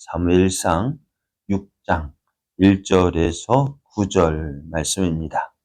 사무엘상 6장 1절에서 9절 말씀입니다.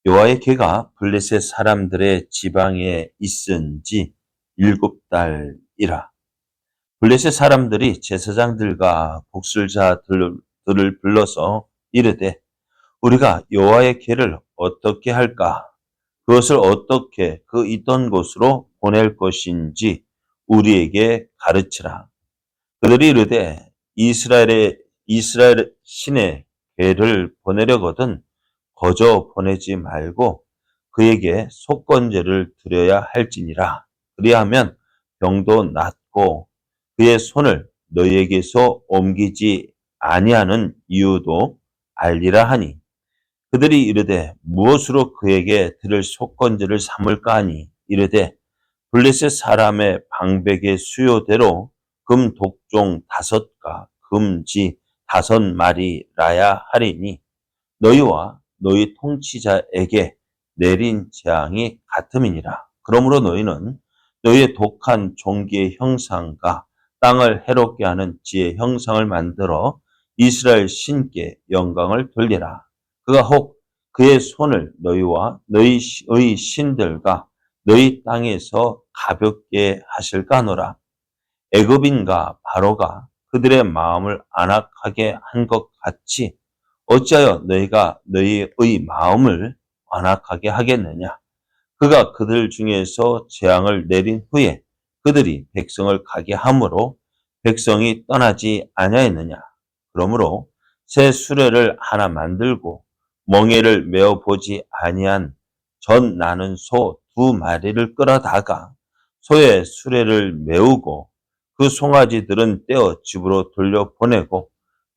여호와의 궤가 블레셋 사람들의 지방에 있은 지 7달이라. 블레셋 사람들이 제사장들과 복술자들을 불러서 이르되 우리가 여호와의 궤를 어떻게 할까? 그것을 어떻게 그 있던 곳으로 보낼 것인지 우리에게 가르치라. 그들이 이르되 이스라엘 신의 궤를 보내려거든 거저 보내지 말고 그에게 속건제를 드려야 할지니라. 그리하면 병도 낫고 그의 손을 너희에게서 옮기지 아니하는 이유도 알리라 하니, 그들이 이르되 무엇으로 그에게 드릴 속건제를 삼을까 하니 이르되 블레셋 사람의 방백의 수요대로 금 독종 5가 금지 5마리라야 하리니 너희와 너희 통치자에게 내린 재앙이 같음이니라. 그러므로 너희는 너희의 독한 종기의 형상과 땅을 해롭게 하는 지의 형상을 만들어 이스라엘 신께 영광을 돌리라. 그가 혹 그의 손을 너희와 너희의 신들과 너희 땅에서 가볍게 하실까 하노라. 애굽인과 바로가 그들의 마음을 안악하게 한 것 같이 어찌하여 너희가 너희의 마음을 완악하게 하겠느냐? 그가 그들 중에서 재앙을 내린 후에 그들이 백성을 가게 함으로 백성이 떠나지 아니하였느냐? 그러므로 새 수레를 하나 만들고 멍에를 메어 보지 아니한 전 나는 소 2마리를 끌어다가 소의 수레를 메우고 그 송아지들은 떼어 집으로 돌려보내고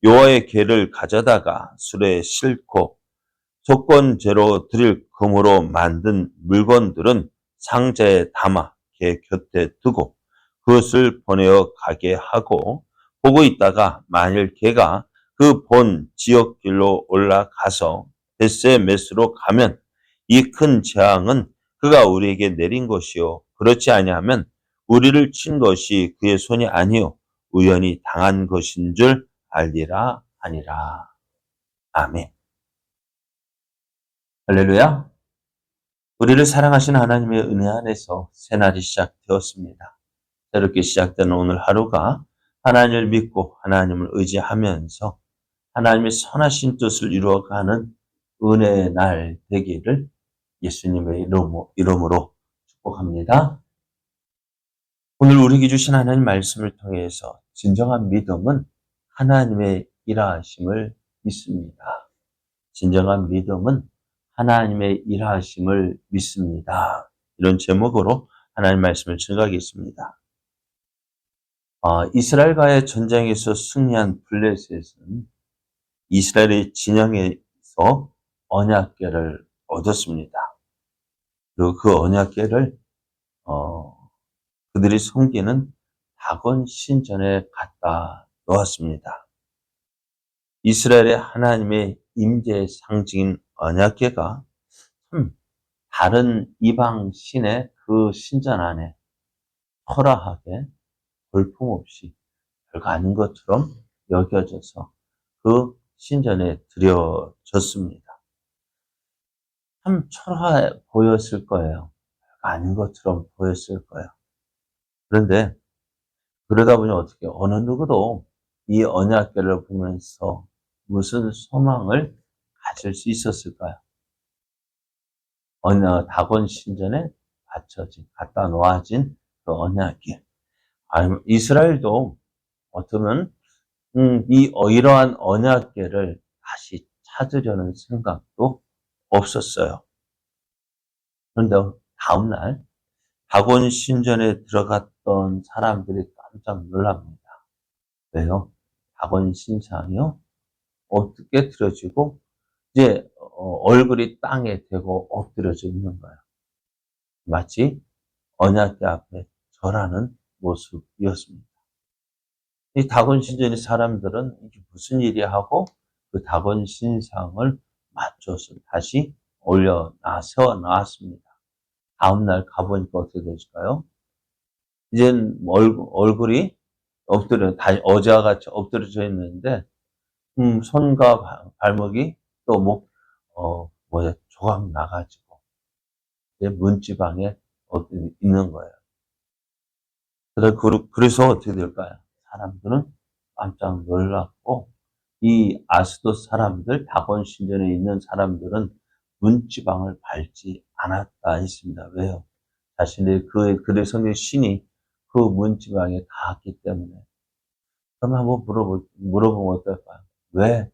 여호와의 궤를 가져다가 수레에 싣고 속건제로 드릴 금으로 만든 물건들은 상자에 담아 궤 곁에 두고 그것을 보내어 가게 하고, 보고 있다가 만일 궤가 그 본 지역길로 올라가서 벳세메스로 가면 이 큰 재앙은 그가 우리에게 내린 것이요 그렇지 아니하면 우리를 친 것이 그의 손이 아니요 우연히 당한 것인 줄 알리라 하니라. 아멘. 할렐루야. 우리를 사랑하시는 하나님의 은혜 안에서 새날이 시작되었습니다. 새롭게 시작되는 오늘 하루가 하나님을 믿고 하나님을 의지하면서 하나님의 선하신 뜻을 이루어가는 은혜의 날 되기를 예수님의 이름으로 축복합니다. 오늘 우리에게 주신 하나님 말씀을 통해서 진정한 믿음은 하나님의 일하심을 믿습니다. 진정한 믿음은 하나님의 일하심을 믿습니다. 이런 제목으로 하나님 말씀을 증거하겠습니다. 이스라엘과의 전쟁에서 승리한 블레셋은 이스라엘의 진영에서 언약궤를 얻었습니다. 그리고 그 언약궤를 그들이 섬기는 다곤 신전에 갖다 놓았습니다. 이스라엘의 하나님의 임재의 상징인 언약궤가 다른 이방 신의 그 신전 안에 초라하게 볼품없이 별거 아닌 것처럼 여겨져서 그 신전에 드려졌습니다. 참 초라해 보였을 거예요. 별거 아닌 것처럼 보였을 거예요. 그런데 그러다 보니 어떻게 어느 누구도 이 언약궤를 보면서 무슨 소망을 가질 수 있었을까요? 다곤 신전에 갖다 놓아진 그 언약궤. 이스라엘도 어쩌면 이러한 언약궤를 다시 찾으려는 생각도 없었어요. 그런데 다음날 다곤 신전에 들어갔던 사람들이 깜짝 놀랍니다. 왜요? 다곤 신상이요? 어떻게 들어지고 이제 얼굴이 땅에 대고 엎드려져 있는 거예요. 마치 언약궤 앞에 절하는 모습이었습니다. 이 다곤 신전의 사람들은 이게 무슨 일이야 하고 그 다곤 신상을 맞춰서 다시 세워놨습니다. 다음날 가보니까 어떻게 되실까요? 이젠 얼굴이 어제와 같이 엎드려져 있는데, 손과 발목이 또 조각 나가지고, 이제 문지방에 있는 거예요. 그래서 어떻게 될까요? 사람들은 깜짝 놀랐고, 이 아스도 사람들, 다곤 신전에 있는 사람들은 문지방을 밟지 않았다 했습니다. 왜요? 자신의 그의 성경 신이 그 문지방에 닿았기 때문에. 그럼 한번 물어보면 어떨까요? 왜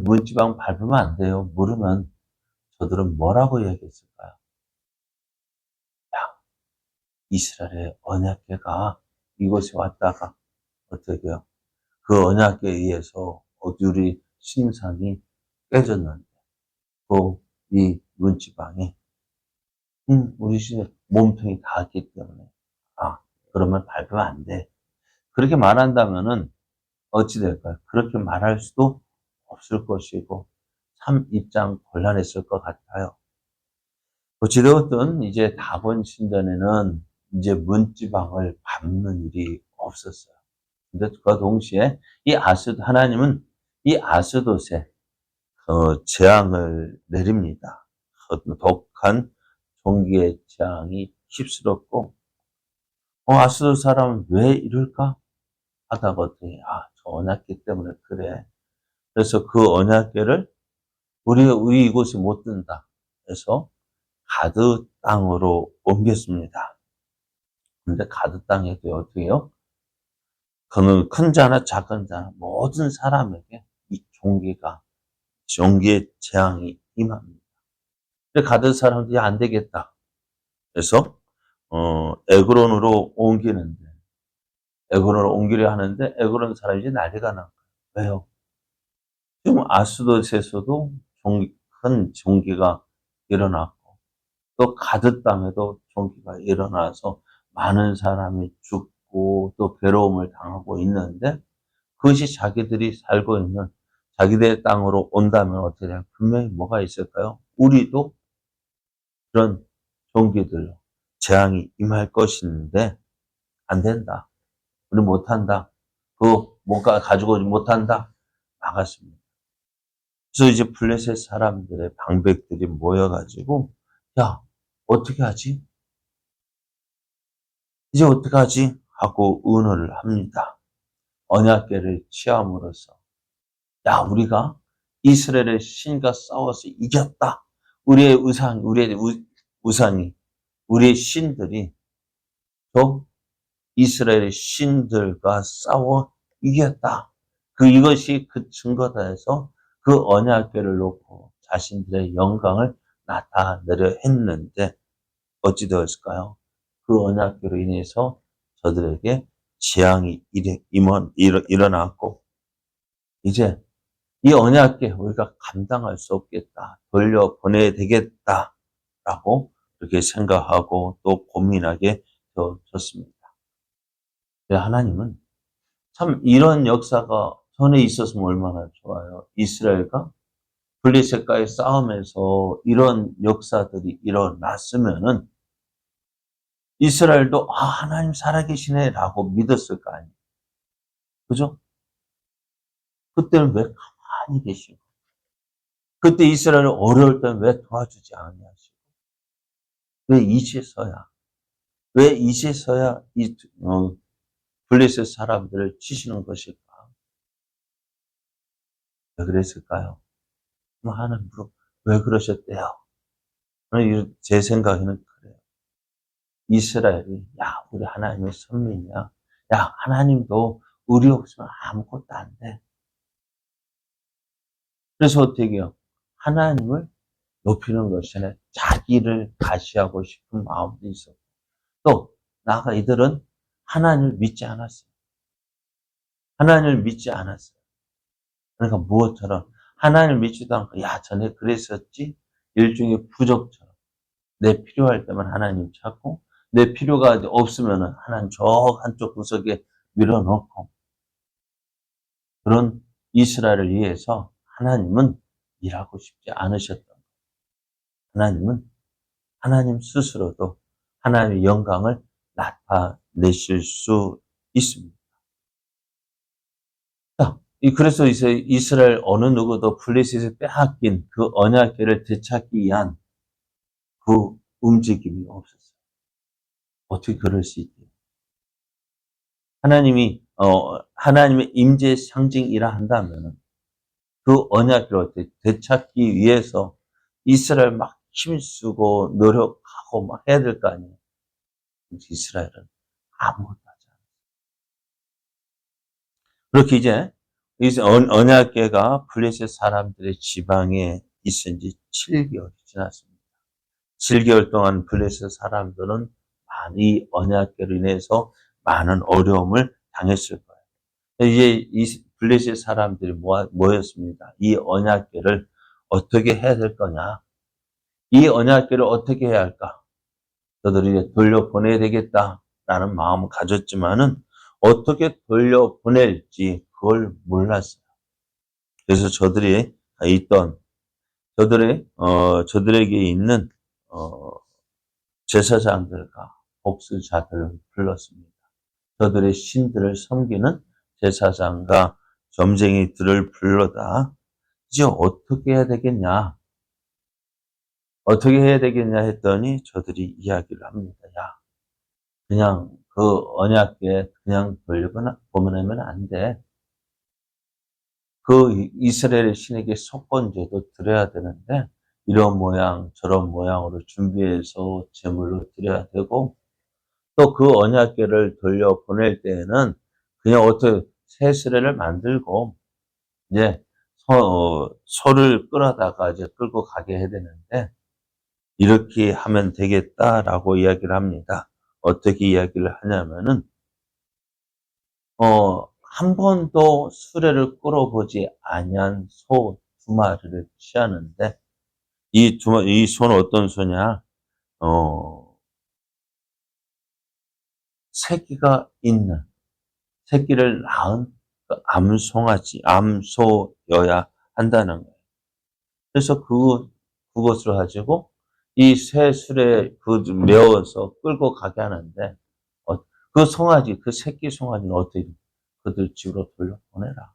문지방 밟으면 안 돼요? 물으면 저들은 뭐라고 얘기했을까요? 야, 이스라엘의 언약궤가 이곳에 왔다가 어떻게 해요? 그 언약궤에 의해서 우리 신상이 깨졌는데, 또 이 문지방이 우리 신의 몸통이 닿았기 때문에, 아, 그러면 밟으면 안 돼. 그렇게 말한다면은 어찌 될까요? 그렇게 말할 수도 없을 것이고, 참 입장 곤란했을 것 같아요. 어찌되었든 이제 다곤 신전에는 이제 문지방을 밟는 일이 없었어요. 근데 그와 동시에 하나님은 이 아스돗에 재앙을 내립니다. 독한 종기의 재앙이 휩쓸었고, 아스돗 사람은 왜 이럴까? 하다가 어떻게, 저 언약궤 때문에 그래. 그래서 그 언약궤를 우리 이곳에 못 든다. 그래서 가드 땅으로 옮겼습니다. 근데 가드 땅에도 어떻게 해요? 그는 큰 자나 작은 자나 모든 사람에게 이 종기의 재앙이 임합니다. 근데 가드 사람들이 안 되겠다. 그래서 에그론으로 옮기는데, 에그론으로 옮기려 하는데 에그론 사람이 이제 난리가 난 거예요. 왜요? 지금 아스돗에서도 큰 종기가 일어났고, 또 가드 땅에도 종기가 일어나서 많은 사람이 죽고 또 괴로움을 당하고 있는데, 그것이 자기들이 살고 있는 자기들의 땅으로 온다면 어떻게 돼요? 분명히 뭐가 있을까요? 우리도 그런 종기들로 재앙이 임할 것인데 안 된다. 우리 못한다. 뭔가 가지고 오지 못한다. 나갔습니다. 그래서 이제 블레셋 사람들의 방백들이 모여가지고, 야, 어떻게 하지? 이제 어떻게 하지? 하고 의논을 합니다. 언약궤를 취함으로써, 야, 우리가 이스라엘의 신과 싸워서 이겼다. 우리의 우상이, 우리의 신들이 또 이스라엘의 신들과 싸워 이겼다. 이것이 그 증거다 해서 그 언약궤를 놓고 자신들의 영광을 나타내려 했는데, 어찌 되었을까요? 그 언약궤로 인해서 저들에게 재앙이 일어났고, 이제 이 언약궤 우리가 감당할 수 없겠다. 돌려보내야 되겠다라고 그렇게 생각하고 또 고민하게 되어졌습니다. 하나님은 참 이런 역사가 전에 있었으면 얼마나 좋아요. 이스라엘과 블레셋과의 싸움에서 이런 역사들이 일어났으면은 이스라엘도 하나님 살아계시네라고 믿었을 거 아니에요. 그죠? 그때는 왜 가만히 계시고, 그때 이스라엘 어려울 때는 왜 도와주지 않으시고, 왜 이제서야 블레셋 사람들을 치시는 것일까? 왜 그랬을까요? 하나님 왜 그러셨대요? 제 생각에는 그래요. 이스라엘이, 야, 우리 하나님의 선민이야. 야, 하나님도 우리 없으면 아무것도 안 돼. 그래서 어떻게 해요? 하나님을 높이는 것이 아니라 자기를 가시하고 싶은 마음도 있었고, 또 나아가 이들은 하나님을 믿지 않았어요. 하나님을 믿지 않았어요. 그러니까 무엇처럼 하나님을 믿지도 않고, 야, 전에 그랬었지? 일종의 부족처럼 내 필요할 때만 하나님 찾고, 내 필요가 없으면 하나님 저 한쪽 구석에 밀어넣고, 그런 이스라엘을 위해서 하나님은 일하고 싶지 않으셨던 거예요. 하나님은 하나님 스스로도 하나님의 영광을 나타내실 수 있습니다. 그래서 이제 이스라엘 어느 누구도 블레셋에 빼앗긴 그 언약궤를 되찾기 위한 그 움직임이 없었어요. 어떻게 그럴 수 있지? 하나님의 임재의 상징이라 한다면은 그 언약궤를 되찾기 위해서 이스라엘 막 힘쓰고 노력하고 막 해야 될 거 아니에요. 이스라엘은 아무것도 하지 않아요. 그렇게 이제 언약궤가 블레셋 사람들의 지방에 있은 지 7개월이 지났습니다. 7개월 동안 블레셋 사람들은 많이 언약궤로 인해서 많은 어려움을 당했을 거예요. 이제 이 블레셋 사람들이 모였습니다. 이 언약궤를 어떻게 해야 될 거냐? 이 언약궤를 어떻게 해야 할까? 저들이 돌려보내야 되겠다라는 마음을 가졌지만은 어떻게 돌려보낼지 그걸 몰랐어요. 그래서 저들이 있던 저들에게 있는 제사장들과 복수자들을 불렀습니다. 저들의 신들을 섬기는 제사장과 점쟁이들을 불러다 이제 어떻게 해야 되겠냐? 어떻게 해야 되겠냐 했더니 저들이 이야기를 합니다. 야, 그냥 그 언약궤 그냥 돌려보내면 안 돼. 그 이스라엘의 신에게 속건제도 드려야 되는데 이런 모양 저런 모양으로 준비해서 제물로 드려야 되고 또 그 언약궤를 돌려보낼 때에는 그냥 어떻게 새 수레를 만들고 이제 소를 끌어다가 이제 끌고 가게 해야 되는데 이렇게 하면 되겠다라고 이야기를 합니다. 어떻게 이야기를 하냐면은 한 번도 수레를 끌어보지 아니한 소 2마리를 취하는데 이 소는 어떤 소냐? 새끼가 있는 새끼를 낳은 그 암소여야 한다는 거예요. 그래서 그것을 가지고 이 새 수레에 메워서 끌고 가게 하는데 그 송아지, 그 새끼 송아지는 어떻게 그들 집으로 돌려보내라.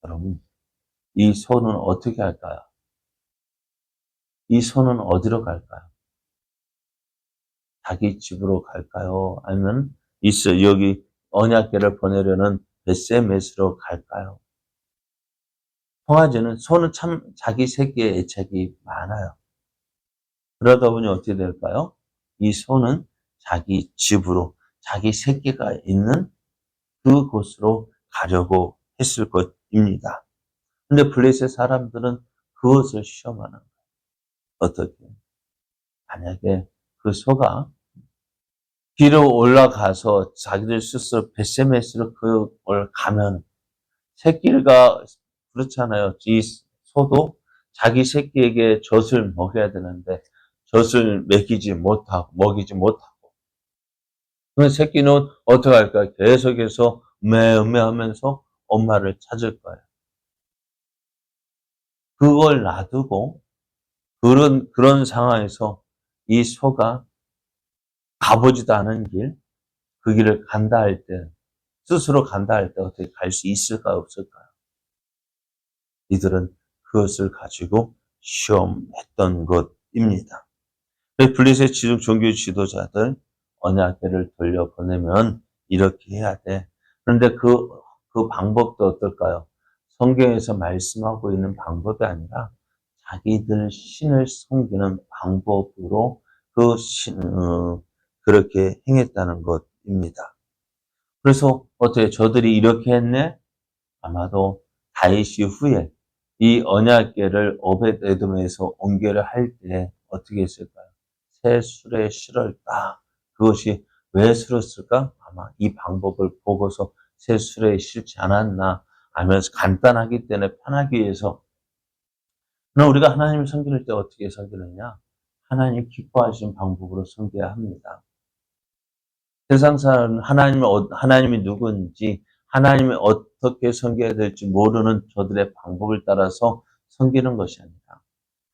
여러분, 이 소는 어떻게 할까요? 이 소는 어디로 갈까요? 자기 집으로 갈까요? 아니면 여기 언약궤를 보내려는 벳세메스로 갈까요? 소는 참 자기 새끼에 애착이 많아요. 그러다 보니 어떻게 될까요? 이 소는 자기 집으로, 자기 새끼가 있는 그곳으로 가려고 했을 것입니다. 근데 블레셋 사람들은 그것을 시험하는 거예요. 어떻게? 만약에 그 소가 뒤로 올라가서 자기들 스스로 벳세메스로 그걸 가면 새끼가 그렇잖아요. 이 소도 자기 새끼에게 젖을 먹여야 되는데 젖을 먹이지 못하고 그럼 새끼는 어떻게 할까요? 계속해서 음메음메하면서 엄마를 찾을 거예요. 그걸 놔두고 그런 상황에서 이 소가 가보지도 않은 그 길을 간다 할 때, 스스로 간다 할 때 어떻게 갈 수 있을까, 없을까요? 이들은 그것을 가지고 시험했던 것입니다. 블레셋 종교 지도자들 언약궤를 돌려보내면 이렇게 해야 돼. 그런데 그 방법도 어떨까요? 성경에서 말씀하고 있는 방법이 아니라 자기들 신을 섬기는 방법으로 그렇게 행했다는 것입니다. 그래서 어떻게 저들이 이렇게 했네? 아마도 다윗이 후에 이 언약궤를 오벳에돔에서 옮겨를 할 때 어떻게 했을까요? 새 수레에 실었다. 그것이 왜 실었을까? 아마 이 방법을 보고서 새 수레에 실지 않았나 하면서 간단하기 때문에 편하기 위해서. 그럼 우리가 하나님을 섬길 때 어떻게 섬기느냐? 하나님 기뻐하시는 방법으로 섬겨야 합니다. 세상 사람은 하나님이 누구인지, 하나님을 어떻게 섬겨야 될지 모르는 저들의 방법을 따라서 섬기는 것이 아니라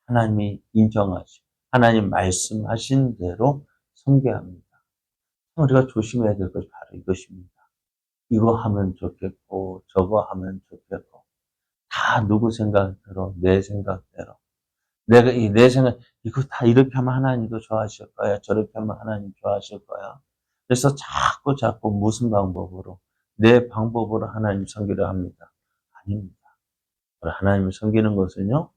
하나님이 인정하시고 하나님 말씀하신 대로 섬겨야 합니다. 우리가 조심해야 될 것이 바로 이것입니다. 이거 하면 좋겠고 저거 하면 좋겠고 다 누구 생각대로 내 생각대로 내가 내 생각 이거 다 이렇게 하면 하나님도 좋아하실 거야. 저렇게 하면 하나님 좋아하실 거야. 그래서 자꾸 무슨 방법으로 내 방법으로 하나님 섬기려 합니다. 아닙니다. 하나님을 섬기는 것은요.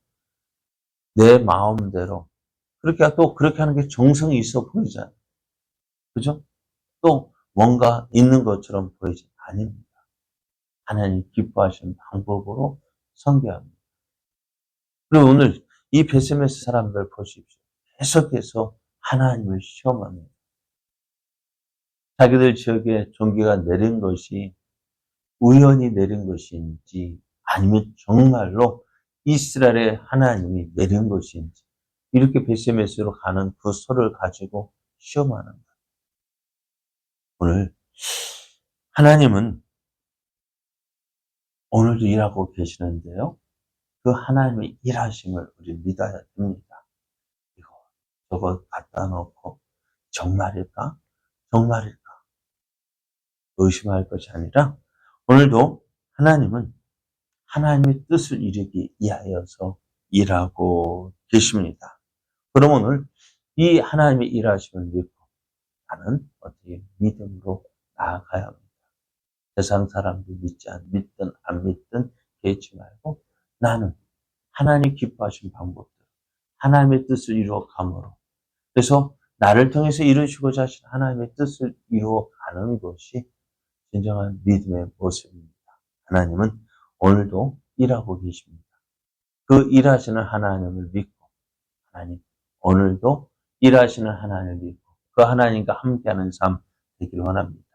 내 마음대로 그렇게 하는 게 정성이 있어 보이잖아요. 그죠? 또 뭔가 있는 것처럼 보이지 아닙니다. 하나님 기뻐하시는 방법으로 섬겨야 합니다. 그리고 오늘 이 베세메스 사람들 보십시오. 계속해서 하나님을 시험합니다. 자기들 지역에 종기가 내린 것이 우연히 내린 것인지 아니면 정말로 이스라엘의 하나님이 내린 것인지 이렇게 베세메스로 가는 그 소를 가지고 시험하는 거예요. 오늘 하나님은 오늘도 일하고 계시는데요. 그 하나님의 일하심을 우리 믿어야 됩니다. 이거 저거 갖다 놓고 정말일까? 정말일까? 의심할 것이 아니라 오늘도 하나님은 하나님의 뜻을 이루기 위하여서 일하고 계십니다. 그럼 오늘 이 하나님의 일하심을 믿고 나는 어떻게 믿음으로 나아가야 합니다. 세상 사람들 믿든 안 믿든 개의치 말고 나는 하나님 기뻐하신 방법대로 하나님의 뜻을 이루어 감으로 그래서 나를 통해서 이루시고자 하신 하나님의 뜻을 이루어 가는 것이 진정한 믿음의 모습입니다. 하나님은 오늘도 일하고 계십니다. 그 일하시는 하나님을 믿고 하나님 오늘도 일하시는 하나님을 믿고 그 하나님과 함께하는 삶 되기를 원합니다.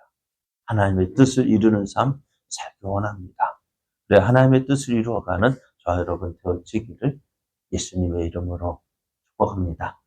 하나님의 뜻을 이루는 삶 살기 원합니다. 그래 하나님의 뜻을 이루어가는 저와 여러분 되어지기를 예수님의 이름으로 축복합니다.